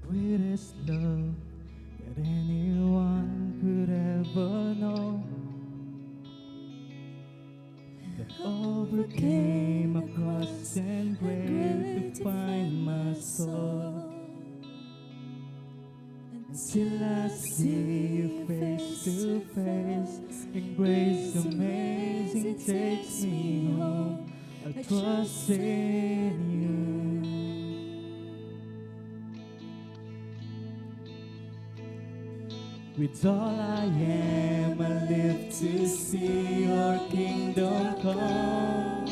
greatest love that anyone could ever know, that overcame a cross and grave to find my soul. Until I see you face to face, and grace amazing takes me home. I trust in you. With all I am, I live to see your kingdom come.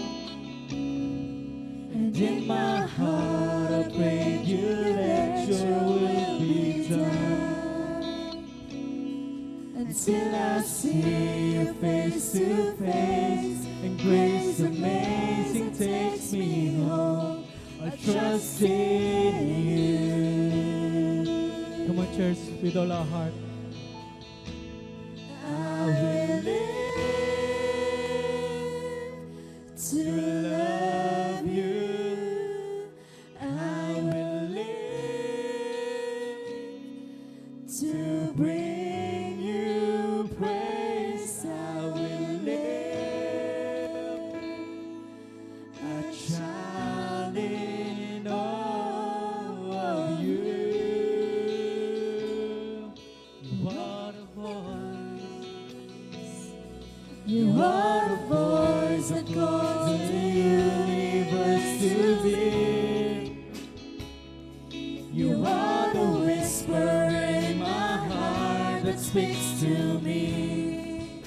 And in my heart I pray you let your will be done. Until I see you face to face, and grace amazing takes me home. I trust in you. Come on, church, with all our heart. I will live to love you. I will live to bring you praise. I will live a child in awe of you. What a voice. You are the voice that calls the universe to be. You are the whisper in my heart that speaks to me.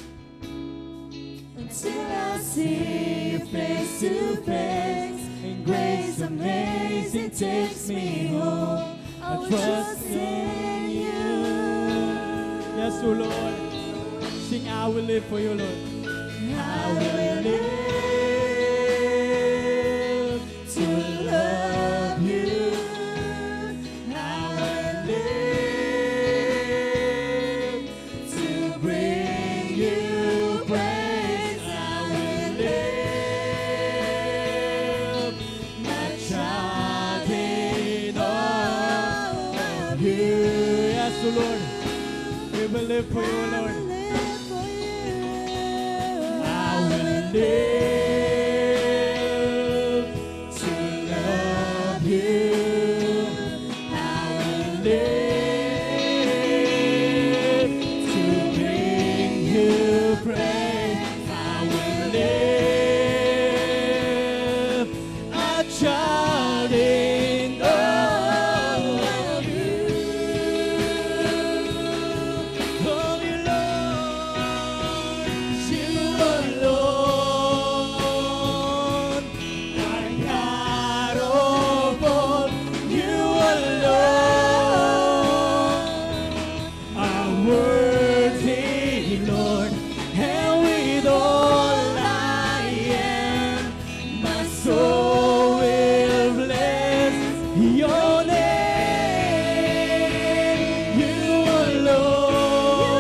Until I see you face to face, and grace amazing takes me home. I'll trust in you. Yes, O Lord. Sing, I will live for you, Lord. I will live to love you. I will live to bring you praise. I will live my child in awe of you. Yes, O Lord. We will live for you, Lord. Live to love you. I will live to bring you praise. I will live a child in awe of you. Of you, Lord, you alone. Worthy, Lord, and with all I am, my soul will bless your name. You alone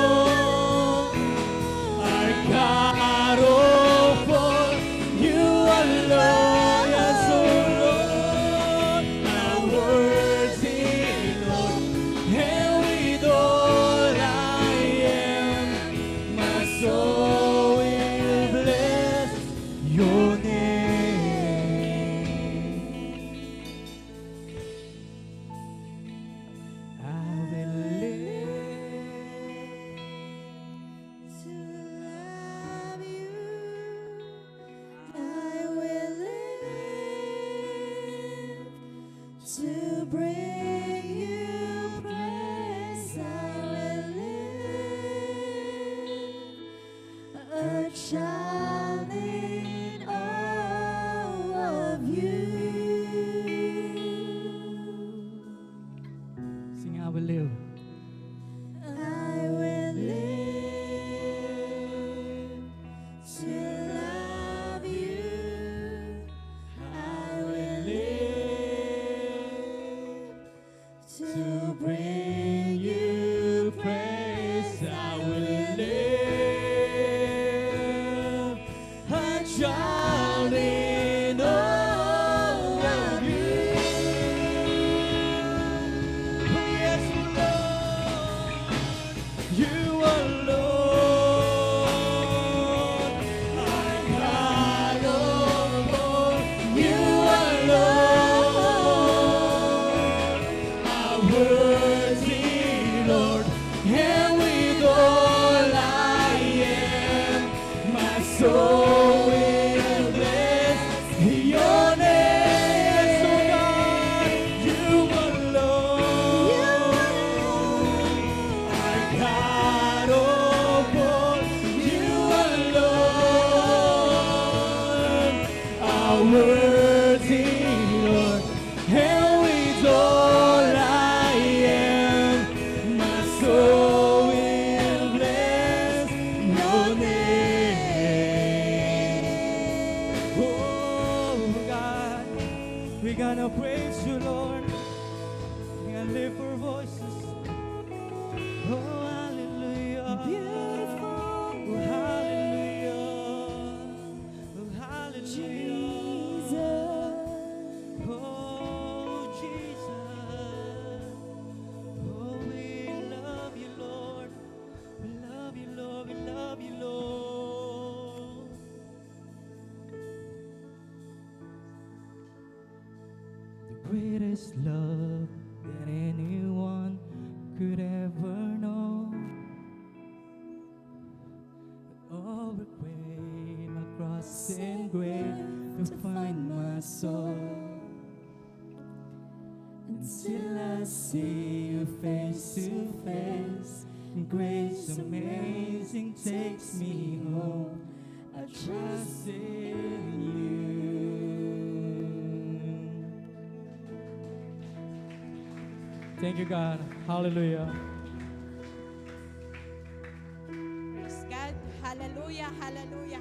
are God, oh, for you alone, yes, oh Lord, are worthy, Lord, and with all I soul will bless your name. I will live to love you. I will live to bring you praise. I will live a child in awe of you. Sing, I will live. I will live to love you. I will live Jesus. Oh, we love you, Lord. We love you, Lord. We love you, Lord. The greatest love that anyone could ever know. Overcame my cross and grave to find my soul. Until I see you face to face, and grace amazing takes me home. I trust in you. Thank you, God. Hallelujah. Praise God. Hallelujah, hallelujah.